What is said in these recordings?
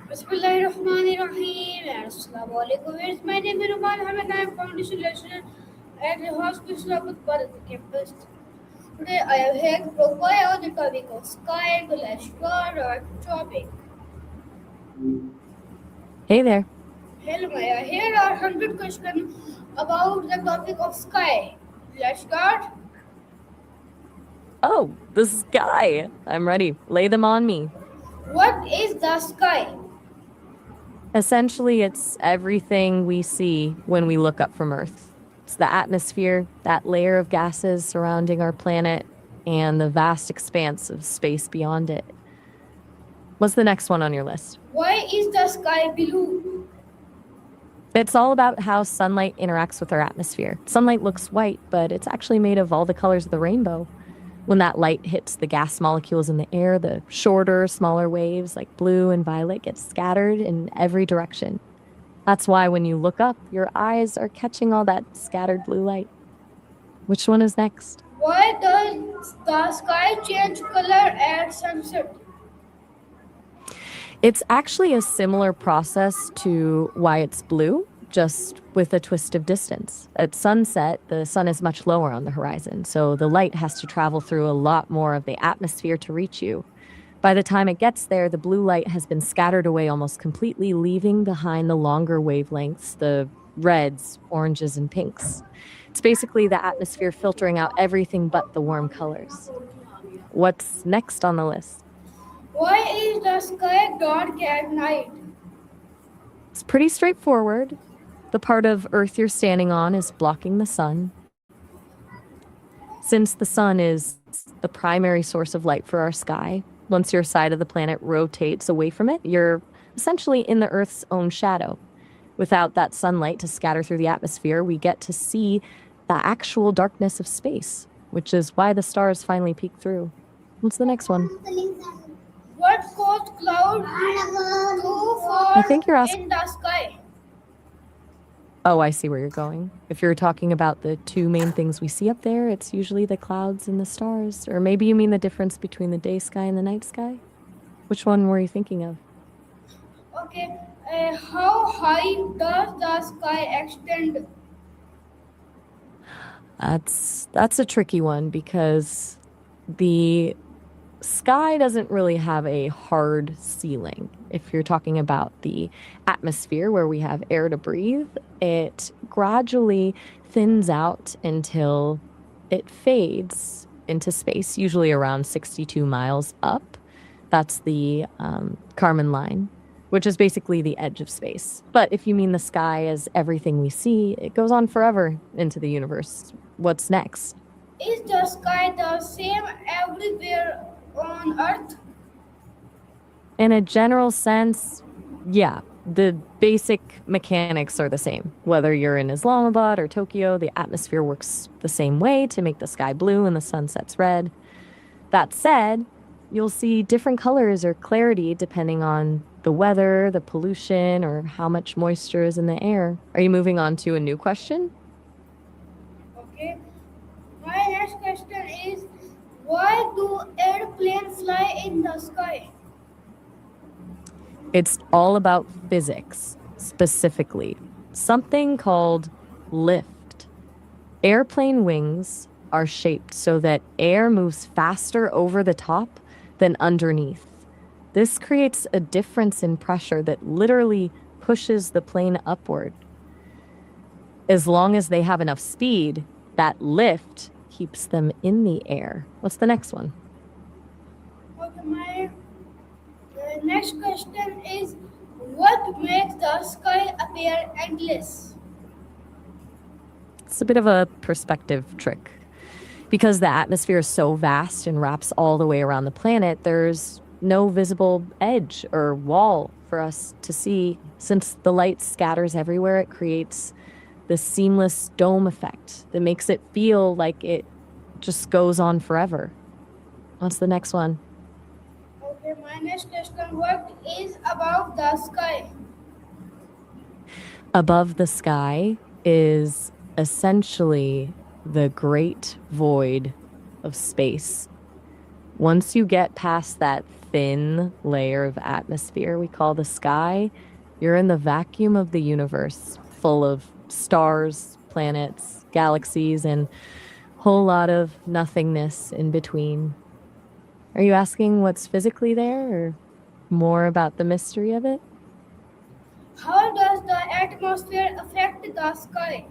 Bismillahirrahmanirrahim. Assalamualaikum. It's my name is Ruman Hamid. I am foundation lecturer at the Hospital of Bharat campus. Today I am here to provide on the topic of sky, the lashkar, or topic. Hey there. Hello, Maya. Here are 100 questions about the topic of sky. Lashkar, Oh, the sky. I'm ready. Lay them on me. what is the sky? Essentially, it's everything we see when we look up from Earth. It's the atmosphere, that layer of gases surrounding our planet, and the vast expanse of space beyond it. What's the next one on your list? Why is the sky blue? It's all about how sunlight interacts with our atmosphere. Sunlight looks white, but it's actually made of all the colors of the rainbow. When that light hits the gas molecules in the air, the shorter, smaller waves like blue and violet get scattered in every direction. That's why when you look up, your eyes are catching all that scattered blue light. Which one is next? Why does the sky change color at sunset? It's actually a similar process to why it's blue, just with a twist of distance. At sunset, the sun is much lower on the horizon, so the light has to travel through a lot more of the atmosphere to reach you. By the time it gets there, the blue light has been scattered away almost completely, leaving behind the longer wavelengths, the reds, oranges, and pinks. It's basically the atmosphere filtering out everything but the warm colors. What's next on the list? Why is the sky dark at night? It's pretty straightforward. The part of Earth you're standing on is blocking the sun. Since the sun is the primary source of light for our sky, once your side of the planet rotates away from it, you're essentially in the Earth's own shadow. Without that sunlight to scatter through the atmosphere, we get to see the actual darkness of space, which is why the stars finally peek through. What's the next one? What caused clouds to I form think you're asking. in the sky? Oh, I see where you're going. If you're talking about the two main things we see up there, it's usually the clouds and the stars. Or maybe you mean the difference between the day sky and the night sky? Which one were you thinking of? Okay, how high does the sky extend? That's a tricky one because the sky doesn't really have a hard ceiling. If you're talking about the atmosphere where we have air to breathe, it gradually thins out until it fades into space, usually around 62 miles up. That's the Kármán line, which is basically the edge of space. But if you mean the sky as everything we see, it goes on forever into the universe. What's next? Is the sky the same everywhere on Earth? In a general sense, yeah, the basic mechanics are the same. Whether you're in Islamabad or Tokyo, the atmosphere works the same way to make the sky blue and the sun sets red. That said, you'll see different colors or clarity depending on the weather, the pollution, or how much moisture is in the air. Are you moving on to a new question? Okay. My next question is, why do airplanes fly in the sky? It's all about physics, specifically. Something called lift. Airplane wings are shaped so that air moves faster over the top than underneath. This creates a difference in pressure that literally pushes the plane upward. As long as they have enough speed, that lift keeps them in the air. What's the next one? Okay, my next question is, what makes the sky appear endless? It's a bit of a perspective trick. Because the atmosphere is so vast and wraps all the way around the planet, there's no visible edge or wall for us to see. Since the light scatters everywhere, it creates this seamless dome effect that makes it feel like it just goes on forever. What's the next one? Okay, my next question, what is above the sky? Above the sky is essentially the great void of space. Once you get past that thin layer of atmosphere we call the sky, you're in the vacuum of the universe, full of stars, planets, galaxies, and whole lot of nothingness in between. Are you asking what's physically there or more about the mystery of it? How does the atmosphere affect the sky?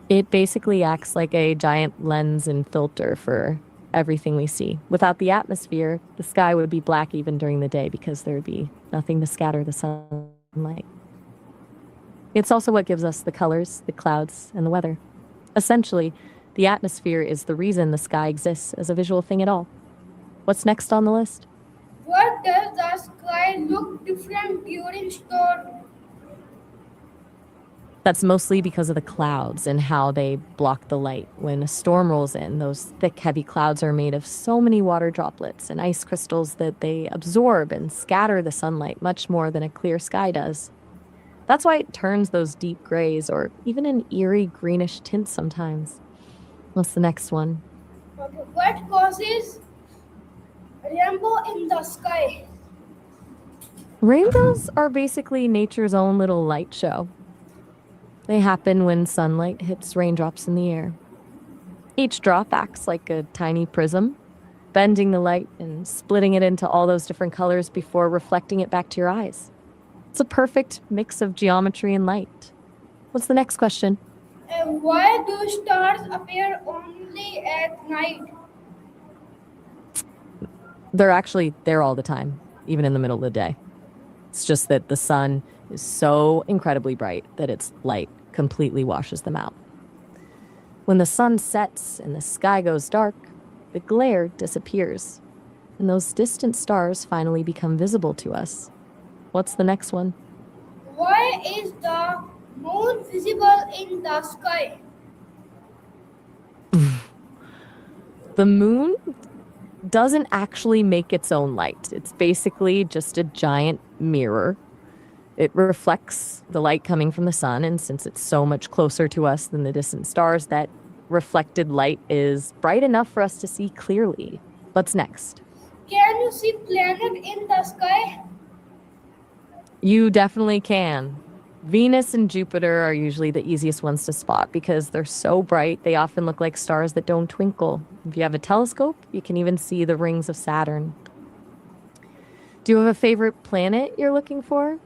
It basically acts like a giant lens and filter for everything we see. Without the atmosphere, the sky would be black even during the day because there would be nothing to scatter the sunlight. It's also what gives us the colors, the clouds, and the weather. Essentially, the atmosphere is the reason the sky exists as a visual thing at all. What's next on the list? What does the sky look different during storm? That's mostly because of the clouds and how they block the light. When a storm rolls in, those thick, heavy clouds are made of so many water droplets and ice crystals that they absorb and scatter the sunlight much more than a clear sky does. That's why it turns those deep grays or even an eerie greenish tint sometimes. What's the next one? Okay, what causes rainbow in the sky? Rainbows are basically nature's own little light show. They happen when sunlight hits raindrops in the air. Each drop acts like a tiny prism, bending the light and splitting it into all those different colors before reflecting it back to your eyes. It's a perfect mix of geometry and light. What's the next question? And why do stars appear only at night? They're actually there all the time, even in the middle of the day. It's just that the sun is so incredibly bright that its light completely washes them out. When the sun sets and the sky goes dark, the glare disappears, and those distant stars finally become visible to us. What's the next one? Why is the moon visible in the sky? The moon doesn't actually make its own light. It's basically just a giant mirror. It reflects the light coming from the sun, and since it's so much closer to us than the distant stars, that reflected light is bright enough for us to see clearly. What's next? Can you see planet in the sky? You definitely can. Venus and Jupiter are usually the easiest ones to spot because they're so bright, they often look like stars that don't twinkle. If you have a telescope, you can even see the rings of Saturn. Do you have a favorite planet you're looking for?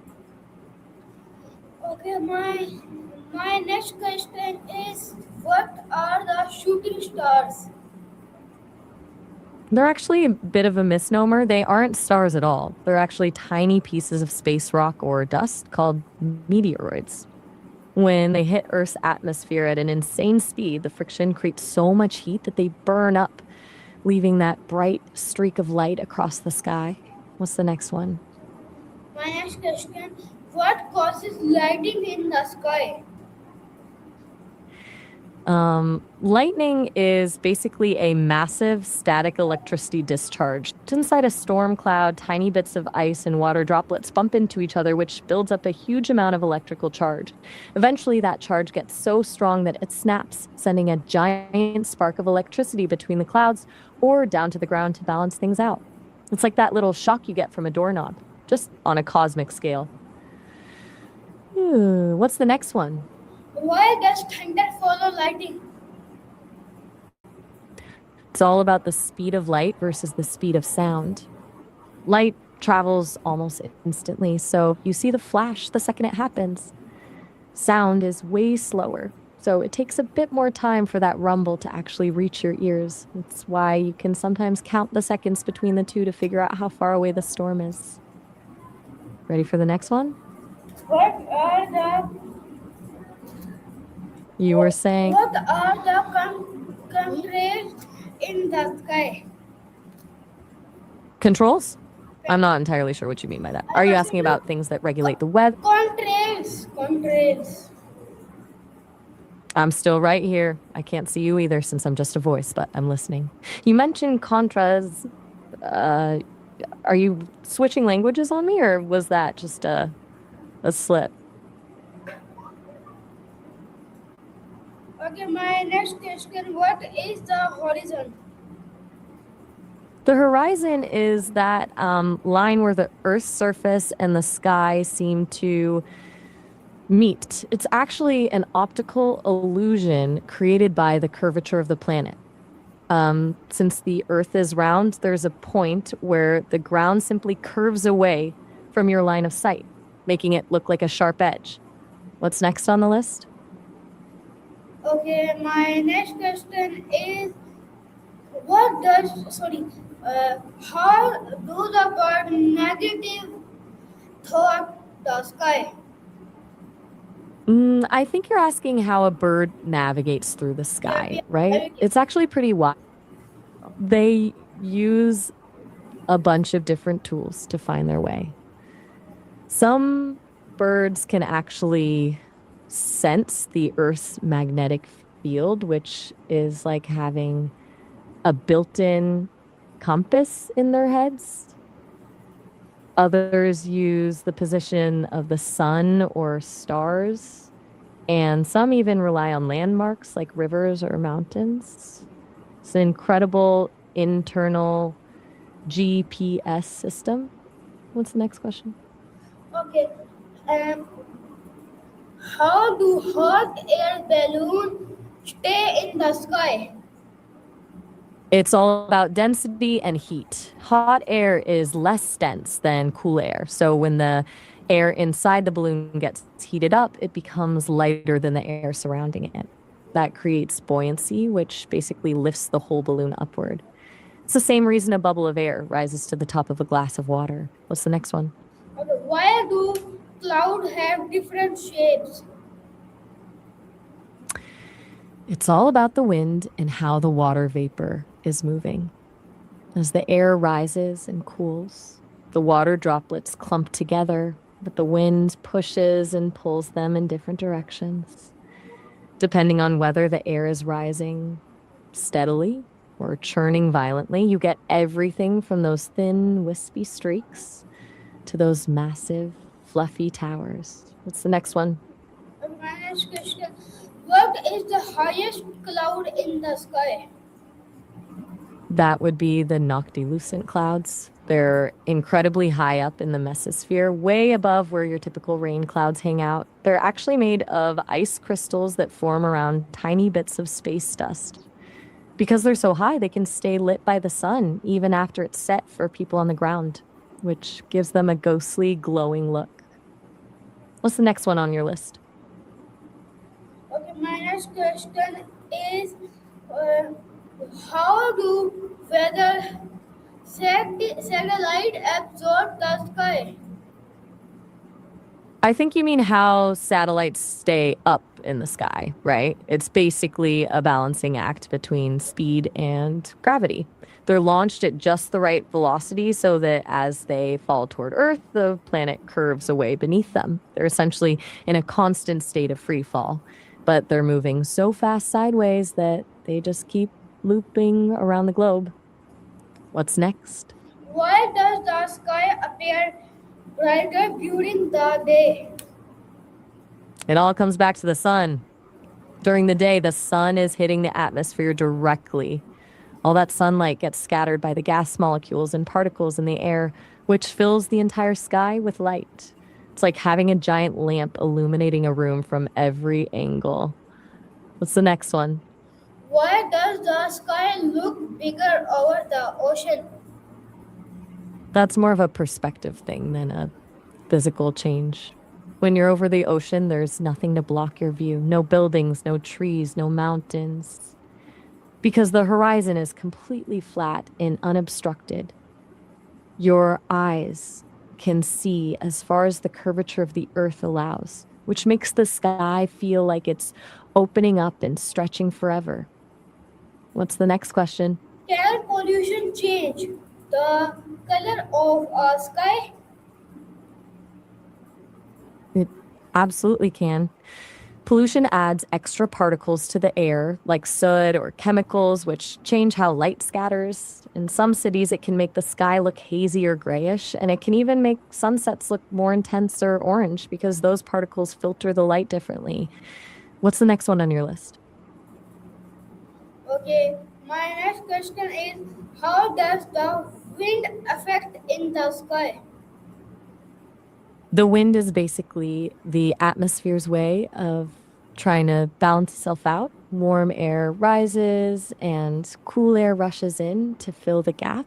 Okay, my next question is what are the shooting stars? They're actually a bit of a misnomer. They aren't stars at all. They're actually tiny pieces of space rock or dust called meteoroids. When they hit Earth's atmosphere at an insane speed, the friction creates so much heat that they burn up, leaving that bright streak of light across the sky. What's the next one? My next question what causes lighting in the sky? Lightning is basically a massive static electricity discharge. Inside a storm cloud, tiny bits of ice and water droplets bump into each other, which builds up a huge amount of electrical charge. Eventually, that charge gets so strong that it snaps, sending a giant spark of electricity between the clouds or down to the ground to balance things out. It's like that little shock you get from a doorknob, just on a cosmic scale. What's the next one? Why does thunder follow lighting? It's all about the speed of light versus the speed of sound. Light travels almost instantly, so you see the flash the second it happens. Sound is way slower, so it takes a bit more time for that rumble to actually reach your ears. It's why you can sometimes count the seconds between the two to figure out how far away the storm is. Ready for the next one? What are the You were saying what are the countries in the sky? controls? I'm not entirely sure what you mean by that. Are you asking about things that regulate the weather? Contrails. I'm still right here. I can't see you either since I'm just a voice, but I'm listening. You mentioned contras. Are you switching languages on me, or was that just a slip? Okay, my next question what is the horizon? The horizon is that line where the Earth's surface and the sky seem to meet. It's actually an optical illusion created by the curvature of the planet. Since the Earth is round, there's a point where the ground simply curves away from your line of sight, making it look like a sharp edge. What's next on the list? Okay, my next question is what does sorry how do the bird negative thought the sky? I think you're asking how a bird navigates through the Yeah, sky, yeah, right? okay. It's actually pretty wild. They use a bunch of different tools to find their way. Some birds can actually sense the Earth's magnetic field, which is like having a built in compass in their heads. Others use the position of the sun or stars, and some even rely on landmarks like rivers or mountains. It's an incredible internal GPS system. What's the next question? Okay. Um, how do hot air balloons stay in the sky? It's all about density and heat. Hot air is less dense than cool air. So when the air inside the balloon gets heated up, it becomes lighter than the air surrounding it. That creates buoyancy, which basically lifts the whole balloon upward. It's the same reason a bubble of air rises to the top of a glass of water. What's the next one? Okay. Why do clouds have different shapes? It's all about the wind and how the water vapor is moving. As the air rises and cools, the water droplets clump together, but the wind pushes and pulls them in different directions. Depending on whether the air is rising steadily or churning violently, you get everything from those thin, wispy streaks to those massive, fluffy towers. What's the next one? My next question: what is the highest cloud in the sky? That would be the noctilucent clouds. They're incredibly high up in the mesosphere, way above where your typical rain clouds hang out. They're actually made of ice crystals that form around tiny bits of space dust. Because they're so high, they can stay lit by the sun even after it's set for people on the ground, which gives them a ghostly, glowing look. What's the next one on your list? Okay, my next question is uh, how do weather satellite absorb the sky? I think you mean how satellites stay up in the sky, right? It's basically a balancing act between speed and gravity. They're launched at just the right velocity so that as they fall toward Earth, the planet curves away beneath them. They're essentially in a constant state of free fall, but they're moving so fast sideways that they just keep looping around the globe. What's next? Why does the sky appear brighter during the day? It all comes back to the sun. During the day, the sun is hitting the atmosphere directly. All that sunlight gets scattered by the gas molecules and particles in the air, which fills the entire sky with light. It's like having a giant lamp illuminating a room from every angle. What's the next one? Why does the sky look bigger over the ocean? That's more of a perspective thing than a physical change. When you're over the ocean, there's nothing to block your view. No buildings, no trees, no mountains. Because the horizon is completely flat and unobstructed. Your eyes can see as far as the curvature of the earth allows, which makes the sky feel like it's opening up and stretching forever. What's the next question? Can pollution change the color of a sky? It absolutely can. Pollution adds extra particles to the air, like soot or chemicals, which change how light scatters. In some cities, it can make the sky look hazy or grayish, and it can even make sunsets look more intense or orange because those particles filter the light differently. What's the next one on your list? Okay, My next question is how does the wind affect in the sky? The wind is basically the atmosphere's way of trying to balance itself out. Warm air rises and cool air rushes in to fill the gap,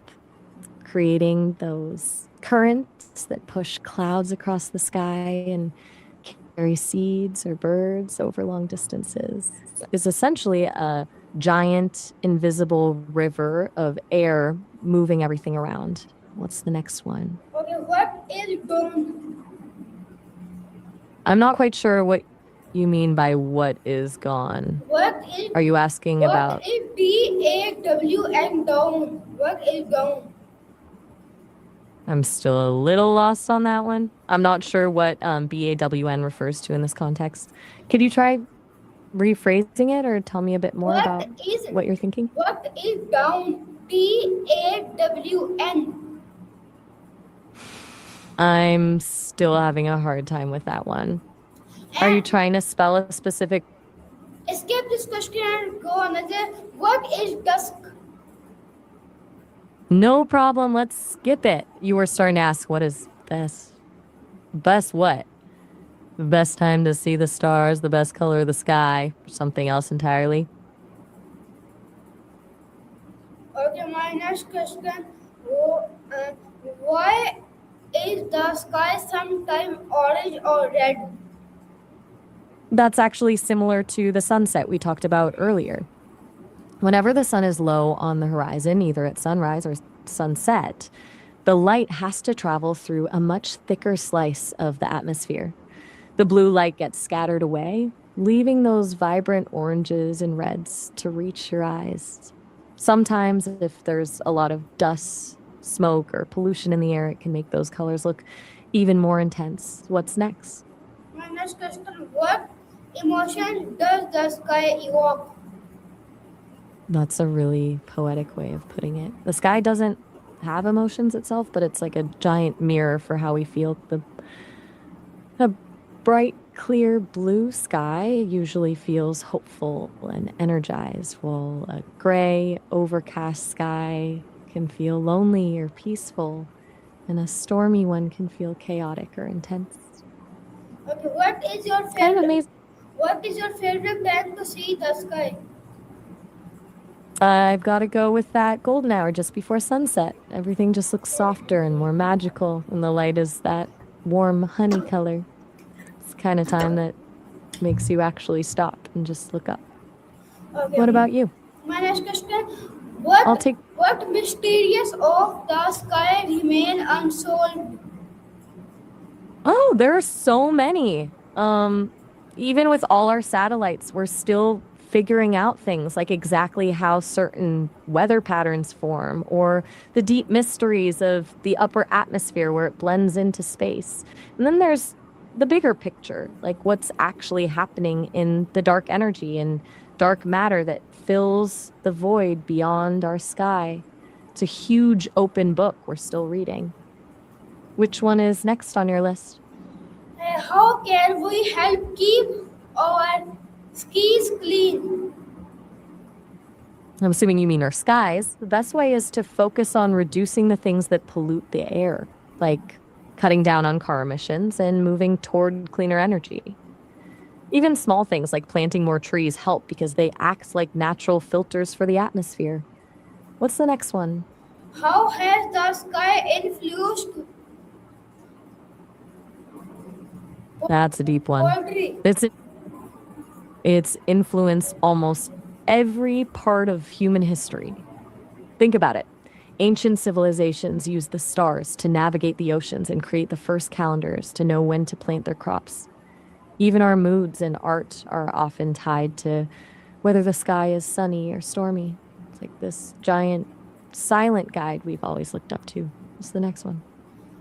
creating those currents that push clouds across the sky and carry seeds or birds over long distances. It's essentially a giant invisible river of air moving everything around. What's the next one? Okay, what is dawn? I'm not quite sure what you mean by what is gone. What is Are you asking what about? is DAWN down? What is down? I'm still a little lost on that one. I'm not sure what BAWN refers to in this context. Could you try rephrasing it or tell me a bit more What about is what you're thinking? what is down? DAWN. I'm still having a hard time with that one. Are you And trying to spell a specific? escape this question and go another. What is dusk? No problem. Let's skip it. You were starting to ask what is best? Best what? The best time to see the stars, the best color of the sky, or something else entirely? Okay, my next question. Why is the sky sometimes orange or red? That's actually similar to the sunset we talked about earlier. Whenever the sun is low on the horizon, either at sunrise or sunset, the light has to travel through a much thicker slice of the atmosphere. The blue light gets scattered away, leaving those vibrant oranges and reds to reach your eyes. Sometimes, if there's a lot of dust, smoke, or pollution in the air, it can make those colors look even more intense. What's next? My next question. What emotion does the sky evoke? That's a really poetic way of putting it. The sky doesn't have emotions itself, but it's like a giant mirror for how we feel. A bright, clear blue sky usually feels hopeful and energized, while a gray, overcast sky can feel lonely or peaceful, and a stormy one can feel chaotic or intense. Okay, what is your It's kind of favorite? amazing. What is your favorite time to see the sky? I've got to go with that golden hour just before sunset. Everything just looks softer and more magical, and the light is that warm honey color. It's the kind of time that makes you actually stop and just look up. Okay, What about you? my next question. I'll What take. what mysterious of the sky remain unsolved? Oh, there are so many. Even with all our satellites, we're still figuring out things like exactly how certain weather patterns form or the deep mysteries of the upper atmosphere where it blends into space. And then there's the bigger picture, like what's actually happening in the dark energy and dark matter that fills the void beyond our sky. It's a huge open book we're still reading. Which one is next on your list? How can we help keep our skies clean? I'm assuming you mean our skies. The best way is to focus on reducing the things that pollute the air, like cutting down on car emissions and moving toward cleaner energy. Even small things like planting more trees help because they act like natural filters for the atmosphere. What's the next one? How has the sky influenced That's a deep one. poetry? It's influenced almost every part of human history. Think about it. Ancient civilizations used the stars to navigate the oceans and create the first calendars to know when to plant their crops. Even our moods and art are often tied to whether the sky is sunny or stormy. It's like this giant silent guide we've always looked up to. What's the next one?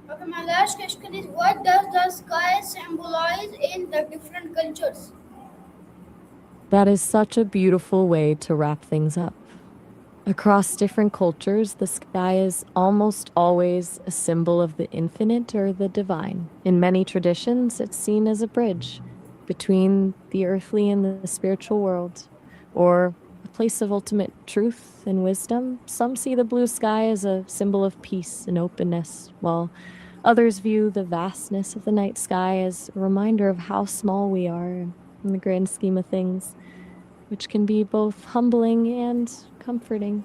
Okay, my last question is what does the sky symbolize in the different cultures? That is such a beautiful way to wrap things up. Across different cultures, the sky is almost always a symbol of the infinite or the divine. In many traditions, it's seen as a bridge between the earthly and the spiritual world, or a place of ultimate truth and wisdom. Some see the blue sky as a symbol of peace and openness, while others view the vastness of the night sky as a reminder of how small we are in the grand scheme of things, which can be both humbling and comforting.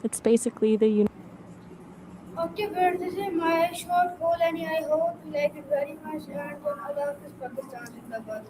It's basically the Okay, well, this is my short poll, and I hope you like it very much. And Allah Hafiz Pakistan Zindabad.